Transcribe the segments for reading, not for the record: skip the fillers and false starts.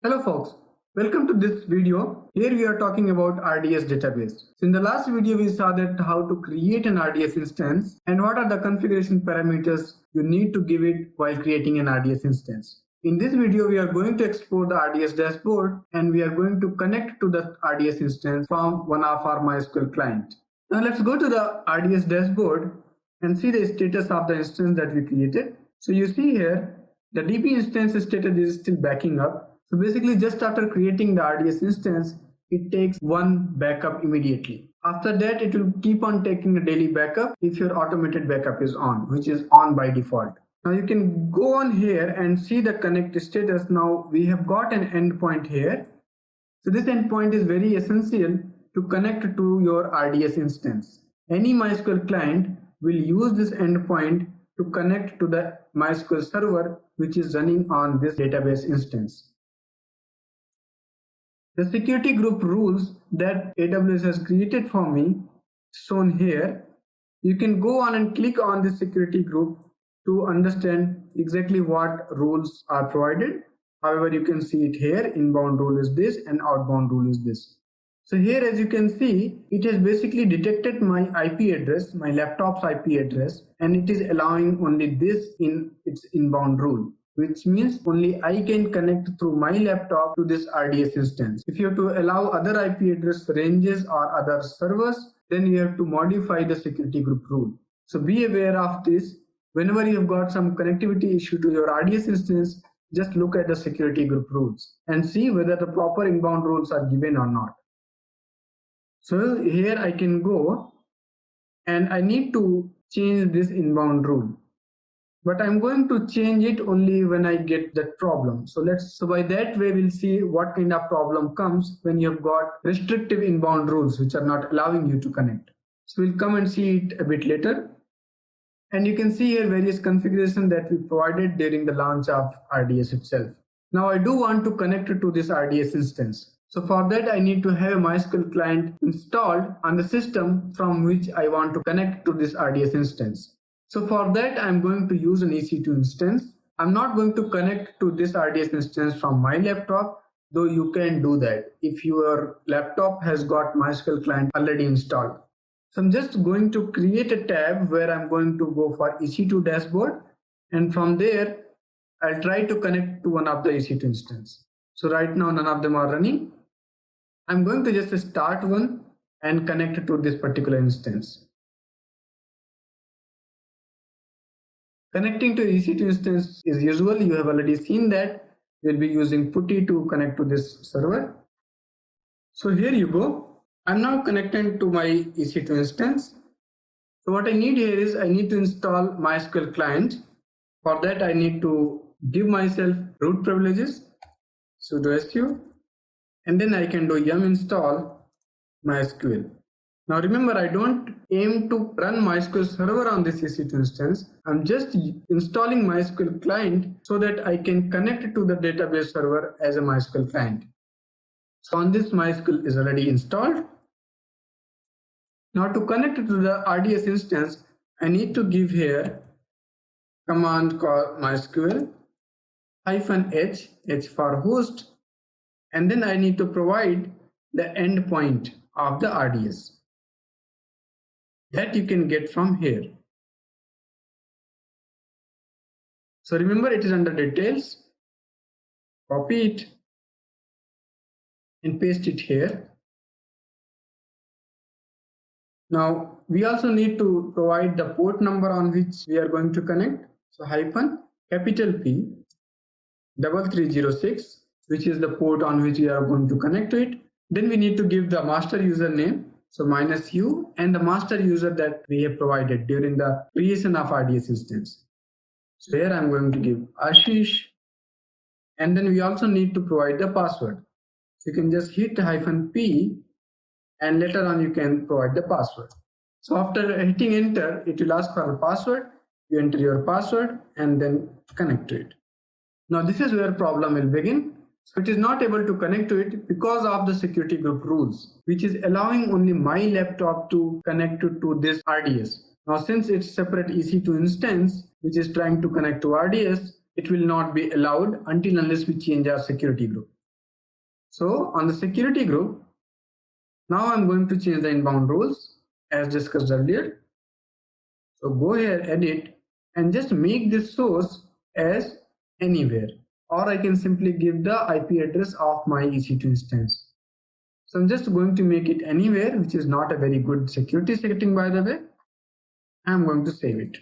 Hello folks, welcome to this video. Here we are talking about RDS database. So in the last video we saw that how to create an RDS instance and what are the configuration parameters you need to give it while creating an RDS instance. In this video we are going to explore the RDS dashboard and we are going to connect to the RDS instance from one of our MySQL client. Now let's go to the RDS dashboard and see the status of the instance that we created. So you see here the DB instance status is still backing up. So basically just after creating the RDS instance, it takes one backup immediately. After that, it will keep on taking a daily backup if your automated backup is on, which is on by default. Now you can go on here and see the connect status. Now we have got an endpoint here. So this endpoint is very essential to connect to your RDS instance. Any MySQL client will use this endpoint to connect to the MySQL server which is running on this database instance. The security group rules that AWS has created for me, shown here. You can go on and click on this security group to understand exactly what rules are provided. However, you can see it here, inbound rule is this and outbound rule is this. So here, as you can see, it has basically detected my IP address, my laptop's IP address, and it is allowing only this in its inbound rule, which means only I can connect through my laptop to this RDS instance. If you have to allow other IP address ranges or other servers, then you have to modify the security group rule. So be aware of this. Whenever you have got some connectivity issue to your RDS instance, just look at the security group rules and see whether the proper inbound rules are given or not. So here I can go and I need to change this inbound rule. But I'm going to change it only when I get that problem. So by that way we'll see what kind of problem comes when you've got restrictive inbound rules which are not allowing you to connect. So we'll come and see it a bit later. And you can see here various configurations that we provided during the launch of RDS itself. Now I do want to connect to this RDS instance. So for that I need to have a MySQL client installed on the system from which I want to connect to this RDS instance. So for that I'm going to use an EC2 instance. I'm not going to connect to this RDS instance from my laptop, though you can do that if your laptop has got MySQL client already installed. So I'm just going to create a tab where I'm going to go for EC2 dashboard, and from there I'll try to connect to one of the EC2 instance. So right now none of them are running. I'm going to just start one and connect to this particular instance. Connecting to EC2 instance is usual. You have already seen that. We'll be using putty to connect to this server. So here you go. I'm now connected to my EC2 instance. So what I need here is I need to install MySQL client. For that I need to give myself root privileges, sudo su, and then I can do yum install MySQL. Now remember, I don't aim to run MySQL server on this EC2 instance. I'm just installing MySQL client so that I can connect to the database server as a MySQL client. So on this MySQL is already installed. Now to connect to the RDS instance, I need to give here command called mysql -h, h for host, and then I need to provide the endpoint of the RDS. That you can get from here. So remember, it is under details. Copy it and paste it here. Now we also need to provide the port number on which we are going to connect. So -P 3306, which is the port on which we are going to connect to it. Then we need to give the master username, so -u, and the master user that we have provided during the creation of RDS instance. So here I'm going to give Ashish, and then we also need to provide the password. So you can just hit -p, and later on you can provide the password. So after hitting enter, it will ask for a password. You enter your password and then connect to it. Now this is where problem will begin. So it is not able to connect to it because of the security group rules, which is allowing only my laptop to connect to this RDS. Now since it's separate EC2 instance, which is trying to connect to RDS, it will not be allowed until unless we change our security group. So on the security group, now I'm going to change the inbound rules as discussed earlier. So go here, edit, and just make this source as anywhere, or I can simply give the IP address of my EC2 instance. So I'm just going to make it anywhere, which is not a very good security setting, by the way. I'm going to save it.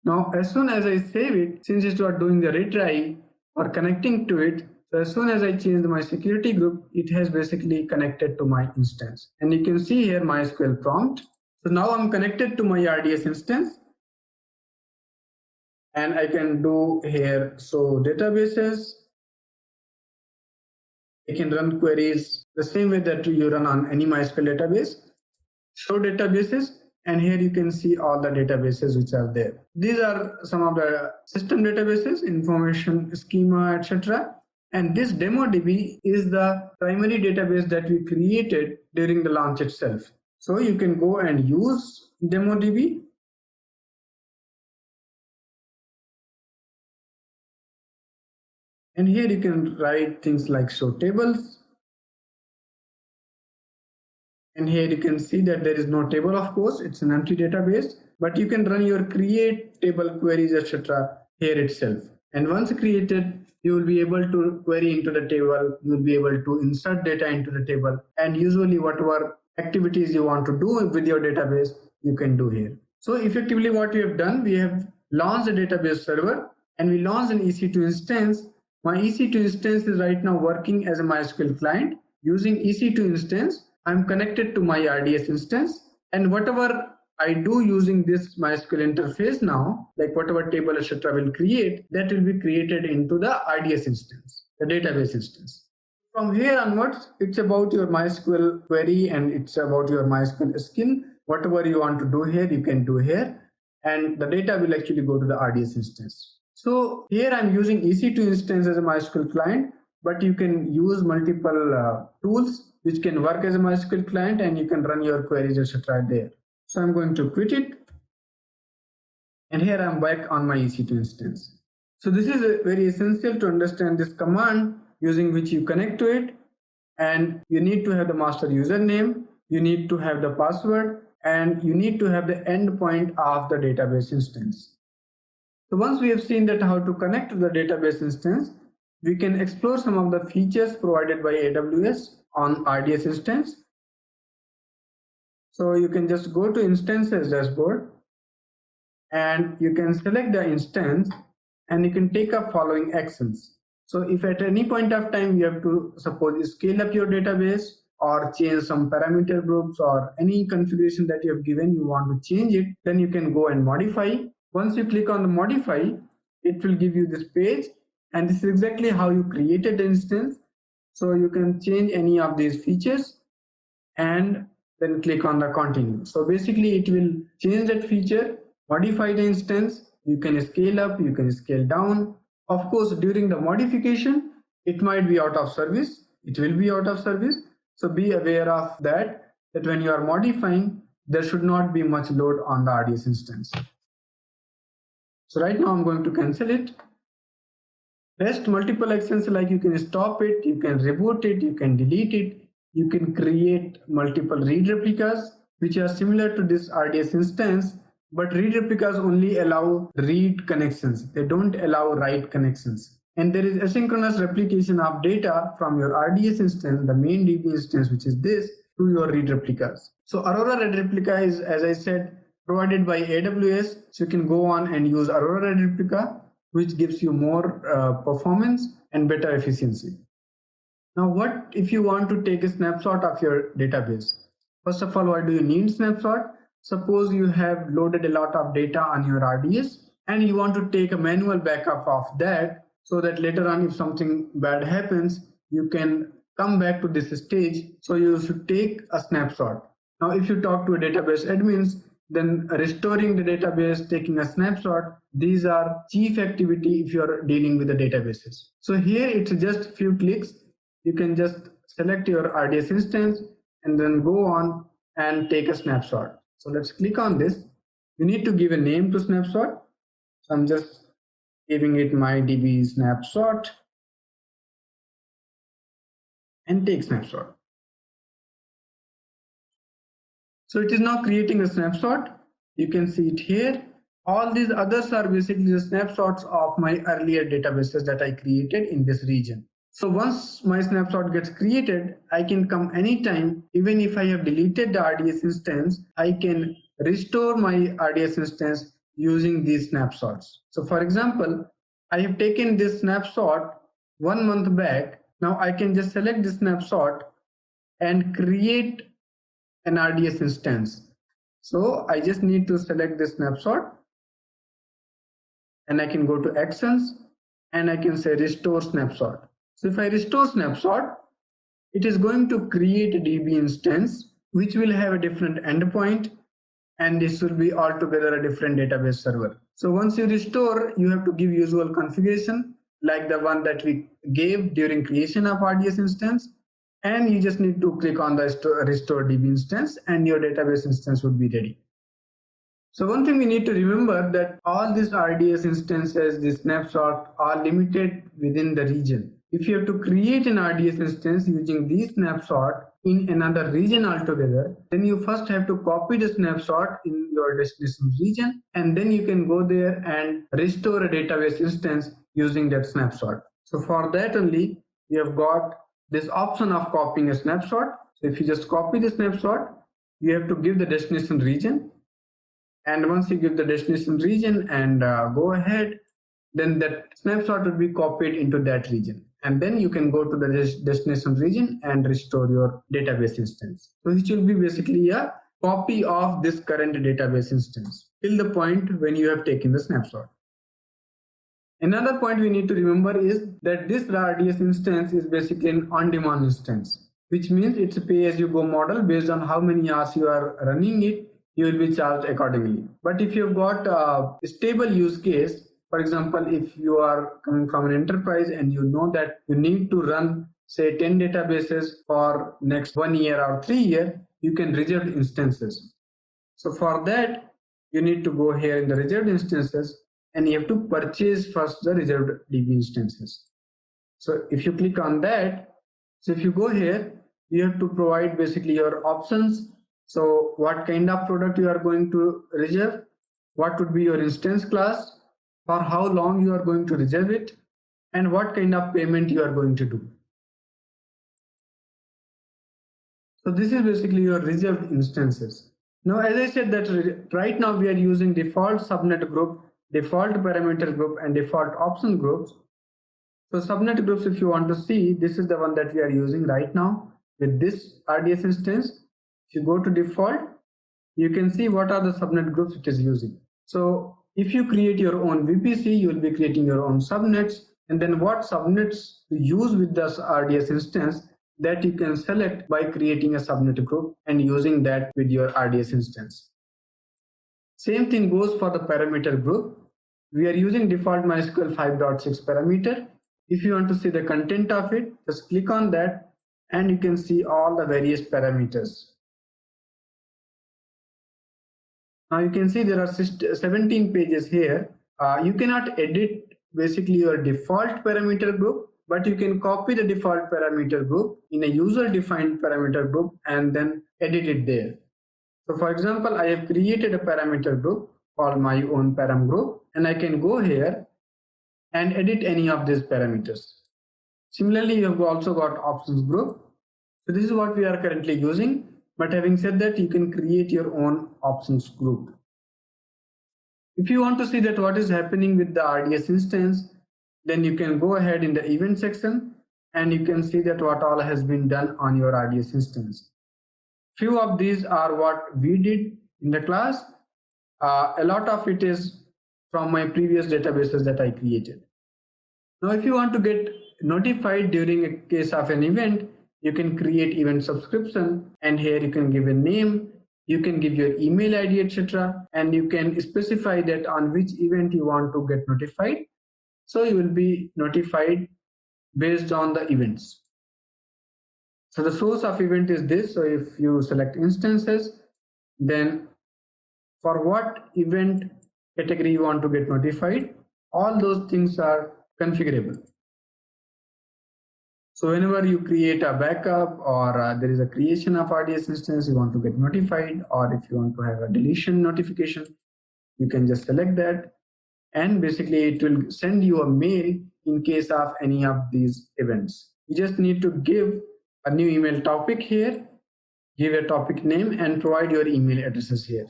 Now, as soon as I save it, since it was doing the retry or connecting to it, so as soon as I change my security group, it has basically connected to my instance. And you can see here MySQL prompt. So now I'm connected to my RDS instance. And I can do here, so databases. I can run queries the same way that you run on any MySQL database. Show databases, and here you can see all the databases which are there. These are some of the system databases, information schema, etc. And this DemoDB is the primary database that we created during the launch itself. So you can go and use DemoDB. And here you can write things like show tables. And here you can see that there is no table, of course, it's an empty database, but you can run your create table queries, etc. here itself. And once created, you will be able to query into the table, you will be able to insert data into the table, and usually whatever activities you want to do with your database, you can do here. So effectively what we have done, we have launched a database server and we launched an EC2 instance. My EC2 instance is right now working as a MySQL client. Using EC2 instance, I'm connected to my RDS instance, and whatever I do using this MySQL interface now, like whatever table etc. will create, that will be created into the RDS instance, the database instance. From here onwards, it's about your MySQL query and it's about your MySQL skill. Whatever you want to do here, you can do here, and the data will actually go to the RDS instance. So here I'm using EC2 instance as a MySQL client, but you can use multiple tools which can work as a MySQL client, and you can run your queries etc. there. So I'm going to quit it, and here I'm back on my EC2 instance. So this is very essential to understand this command using which you connect to it, and you need to have the master username, you need to have the password, and you need to have the endpoint of the database instance. So once we have seen that how to connect to the database instance, we can explore some of the features provided by AWS on RDS instance. So you can just go to instances dashboard and you can select the instance and you can take up following actions. So if at any point of time you have to suppose scale up your database or change some parameter groups or any configuration that you have given, you want to change it, then you can go and modify. Once you click on the modify, it will give you this page, and this is exactly how you created the instance. So you can change any of these features and then click on the continue. So basically it will change that feature, modify the instance, you can scale up, you can scale down. Of course, during the modification, it might be out of service, it will be out of service. So be aware of that when you are modifying, there should not be much load on the RDS instance. So right now I'm going to cancel it. Rest multiple actions, like you can stop it, you can reboot it, you can delete it, you can create multiple read replicas which are similar to this RDS instance, but read replicas only allow read connections, they don't allow write connections. And there is asynchronous replication of data from your RDS instance, the main DB instance, which is this, to your read replicas. So Aurora Read Replica is, as I said, provided by AWS, so you can go on and use Aurora Read Replica, which gives you more performance and better efficiency. Now, what if you want to take a snapshot of your database? First of all, why do you need snapshot? Suppose you have loaded a lot of data on your RDS and you want to take a manual backup of that, so that later on if something bad happens, you can come back to this stage. So you should take a snapshot. Now, if you talk to a database admins, then restoring the database, taking a snapshot, these are chief activity if you are dealing with the databases. So here it's just few clicks. You can just select your RDS instance and then go on and take a snapshot. So let's click on this. You need to give a name to snapshot. So I'm just giving it my DB snapshot. and take snapshot. So it is now creating a snapshot. You can see it here. All these others are basically the snapshots of my earlier databases that I created in this region. So once my snapshot gets created, I can come anytime. Even if I have deleted the RDS instance, I can restore my RDS instance using these snapshots. So for example, I have taken this snapshot 1 month back. Now I can just select this snapshot and create an RDS instance. So I just need to select this snapshot and I can go to actions and I can say restore snapshot. So if I restore snapshot, it is going to create a DB instance which will have a different endpoint, and this will be altogether a different database server. So once you restore, you have to give usual configuration like the one that we gave during creation of RDS instance, and you just need to click on the restore DB instance and your database instance would be ready. So one thing we need to remember that all these RDS instances, this snapshot, are limited within the region. If you have to create an RDS instance using these snapshot in another region altogether, then you first have to copy the snapshot in your destination region, and then you can go there and restore a database instance using that snapshot. So for that only, you have got this option of copying a snapshot. So if you just copy the snapshot, you have to give the destination region. And once you give the destination region and go ahead, then that snapshot will be copied into that region. And then you can go to the destination region and restore your database instance. So which will be basically a copy of this current database instance till the point when you have taken the snapshot. Another point we need to remember is that this RDS instance is basically an on-demand instance, which means it's a pay-as-you-go model. Based on how many hours you are running it, you will be charged accordingly. But if you've got a stable use case, for example, if you are coming from an enterprise and you know that you need to run say 10 databases for next 1 year or 3 years, you can reserve instances. So for that, you need to go here in the reserved instances and you have to purchase first the reserved DB instances. So if you click on that, so if you go here, you have to provide basically your options. So what kind of product you are going to reserve, what would be your instance class, for how long you are going to reserve it, and what kind of payment you are going to do. So this is basically your reserved instances. Now, as I said that right now we are using default subnet group, default parameter group, and default option groups. So subnet groups, if you want to see, this is the one that we are using right now with this RDS instance. If you go to default, you can see what are the subnet groups it is using. So if you create your own VPC, you will be creating your own subnets, and then what subnets to use with this RDS instance, that you can select by creating a subnet group and using that with your RDS instance. Same thing goes for the parameter group. We are using default mysql 5.6 parameter. If you want to see the content of it, just click on that and you can see all the various parameters. Now you can see there are 17 pages here. You cannot edit basically your default parameter group, but you can copy the default parameter group in a user defined parameter group and then edit it there. So for example, I have created a parameter group called my own param group, and I can go here and edit any of these parameters. Similarly, you have also got options group. So this is what we are currently using. But having said that, you can create your own options group. If you want to see that what is happening with the RDS instance, then you can go ahead in the event section and you can see that what all has been done on your RDS instance. Few of these are what we did in the class. A lot of it is from my previous databases that I created. Now, if you want to get notified during a case of an event, you can create event subscription, and here you can give a name, you can give your email ID, etc. And you can specify that on which event you want to get notified. So you will be notified based on the events. So the source of event is this. So if you select instances, then for what event category you want to get notified, all those things are configurable. So whenever you create a backup or there is a creation of RDS instance, you want to get notified, or if you want to have a deletion notification, you can just select that, and basically it will send you a mail in case of any of these events. You just need to give a new email topic here, give a topic name, and provide your email addresses here.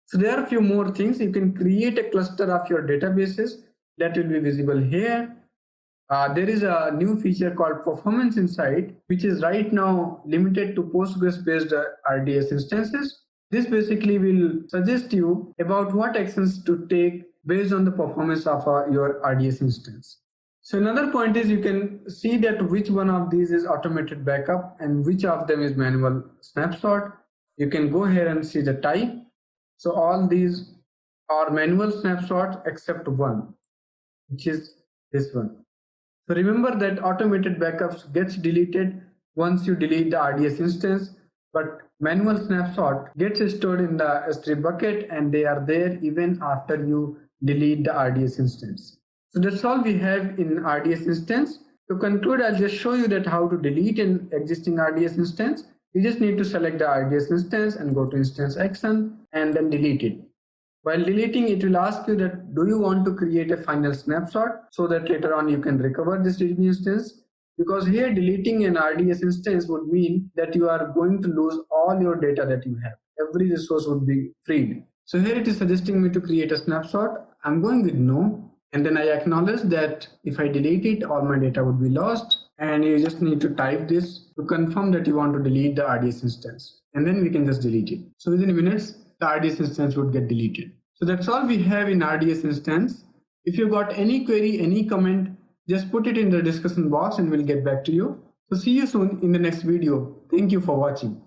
So there are a few more things. You can create a cluster of your databases that will be visible here. There is a new feature called Performance Insight, which is right now limited to Postgres-based RDS instances. This basically will suggest you about what actions to take based on the performance of your RDS instance. So another point is you can see that which one of these is automated backup and which of them is manual snapshot. You can go here and see the type. So all these are manual snapshots except one, which is this one. So remember that automated backups gets deleted once you delete the RDS instance, but manual snapshot gets stored in the S3 bucket and they are there even after you delete the RDS instance. So that's all we have in RDS instance. To conclude, I'll just show you that how to delete an existing RDS instance. You just need to select the RDS instance and go to instance action and then delete it. While deleting, it will ask you that do you want to create a final snapshot so that later on you can recover this DB instance? Because here deleting an RDS instance would mean that you are going to lose all your data that you have. Every resource would be freed. So here it is suggesting me to create a snapshot. I'm going with no. And then I acknowledge that if I delete it, all my data would be lost. And you just need to type this to confirm that you want to delete the RDS instance. And then we can just delete it. So within minutes, the RDS instance would get deleted. So that's all we have in RDS instance. If you got any query, any comment, just put it in the discussion box and we'll get back to you. So see you soon in the next video. Thank you for watching.